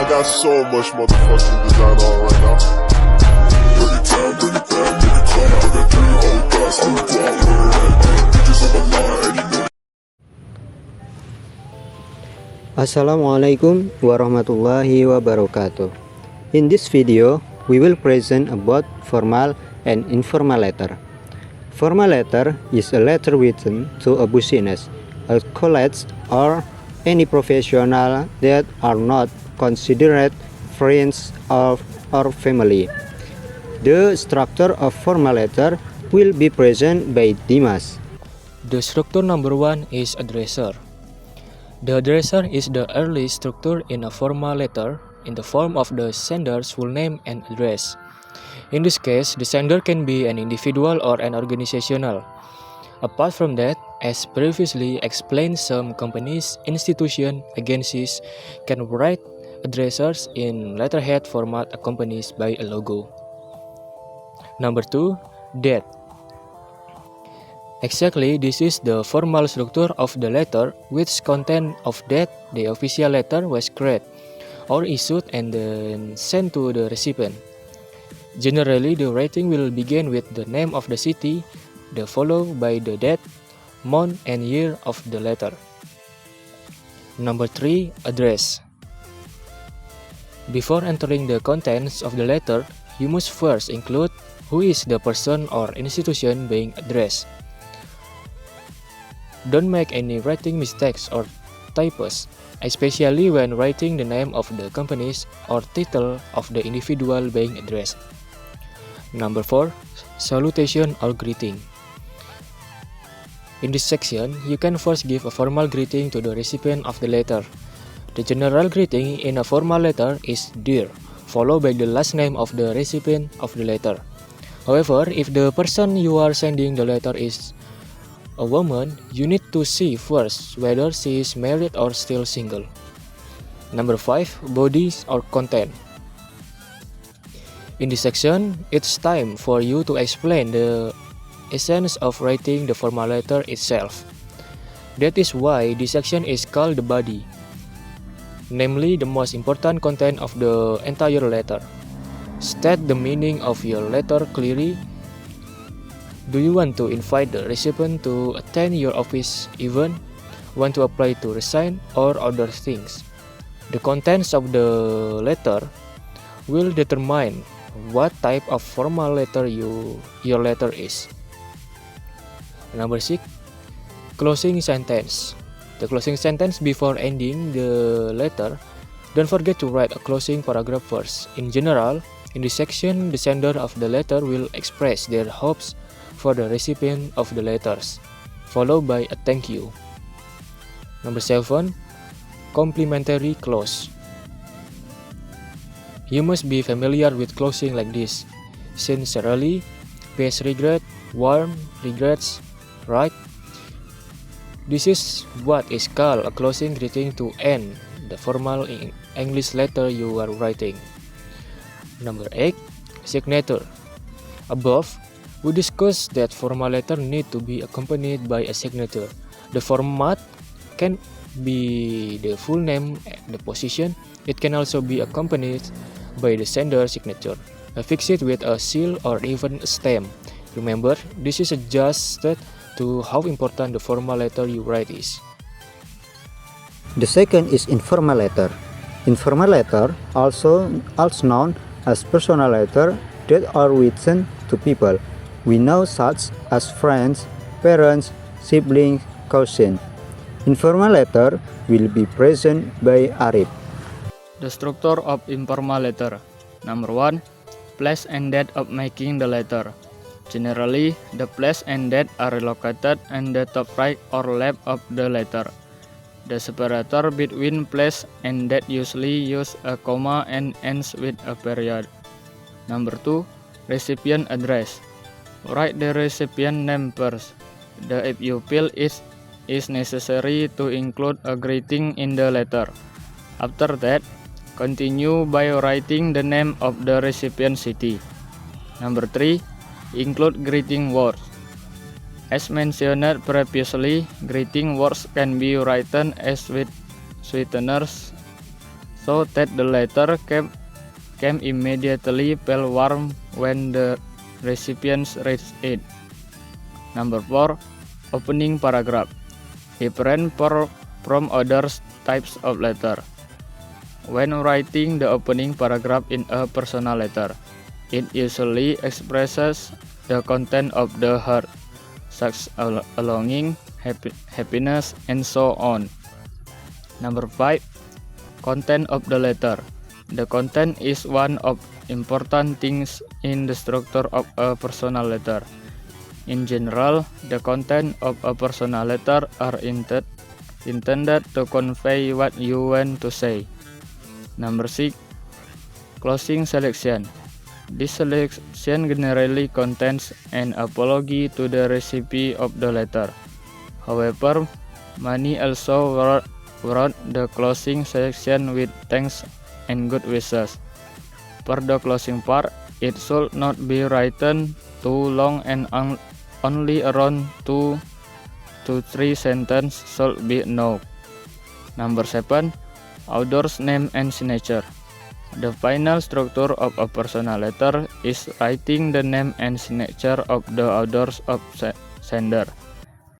got so much motherfucking design on right now. Bring it down, bring it down, bring it down. I got 3 old guys, 3 block, bitches on my line, and you know. Assalamualaikum warahmatullahi wabarakatuh. In this video, we will present about formal and informal letter. Formal letter is a letter written to a business, a college, or any professional that are not considered friends of or family. The structure of formal letter will be present by Dimas. The structure number 1 is addresser. The addresser is the early structure in a formal letter in the form of the sender's full name and address. In this case, the sender can be an individual or an organizational. Apart from that, as previously explained, some companies, institutions, agencies can write addressers in letterhead format accompanied by a logo. Number 2, date. Exactly, this is the formal structure of the letter, which content of date the official letter was created or issued and then sent to the recipient. Generally, the writing will begin with the name of the city, followed by the date, month, and year of the letter. Number 3, address. Before entering the contents of the letter, you must first include who is the person or institution being addressed. Don't make any writing mistakes or typos, especially when writing the name of the companies or title of the individual being addressed. Number 4, salutation or greeting. In this section, you can first give a formal greeting to the recipient of the letter. The general greeting in a formal letter is dear, followed by the last name of the recipient of the letter. However, if the person you are sending the letter is a woman, you need to see first whether she is married or still single. Number 5, bodies or content. In this section, it's time for you to explain the essence of writing the formal letter itself. That is why this section is called the body, namely the most important content of the entire letter. State the meaning of your letter clearly. Do you want to invite the recipient to attend your office event, want to apply to resign, or other things? The contents of the letter will determine what type of formal letter your letter is. Number 6, closing sentence. The closing sentence before ending the letter, don't forget to write a closing paragraph first. In general, in this section, the sender of the letter will express their hopes for the recipient of the letters, followed by a thank you. Number 7, complimentary close. You must be familiar with closing like this: sincerely, best regret, warm regrets, right? This is what is called a closing greeting to end the formal English letter you are writing. Number 8, signature. Above, we discussed that formal letter need to be accompanied by a signature. The format can be the full name, the position. It can also be accompanied by the sender's signature. Affix it with a seal or even a stamp. Remember, this is adjusted to how important the formal letter you write is. The second is informal letter. Informal letter, also known as personal letter, that are written to people we know, such as friends, parents, siblings, cousins. Informal letter will be present by Arif. The structure of informal letter. Number 1, place and date of making the letter. Generally, the place and date are located in the top right or left of the letter. The separator between place and date usually use a comma and ends with a period. Number 2, recipient address. Write the recipient name first. If you feel it is necessary to include a greeting in the letter. After that, continue by writing the name of the recipient city. Number 3, include greeting words. As mentioned previously, greeting words can be written as with sweeteners so that the letter came immediately feel warm when the recipients read it. Number 4. Opening paragraph. Different from other types of letter. When writing the opening paragraph in a personal letter, it usually expresses the content of the heart, such as longing, happiness, and so on. Number 5. Content of the letter. The content is one of important things in the structure of a personal letter. In general, the content of a personal letter are intended to convey what you want to say. Number 6. Closing selection. This selection generally contains an apology to the recipient of the letter. However, many also wrote the closing section with thanks and good wishes. For the closing part, it should not be written too long and only around 2 to 3 sentences should be enough. Number 7. Author's name and signature. The final structure of a personal letter is writing the name and signature of the authors of sender.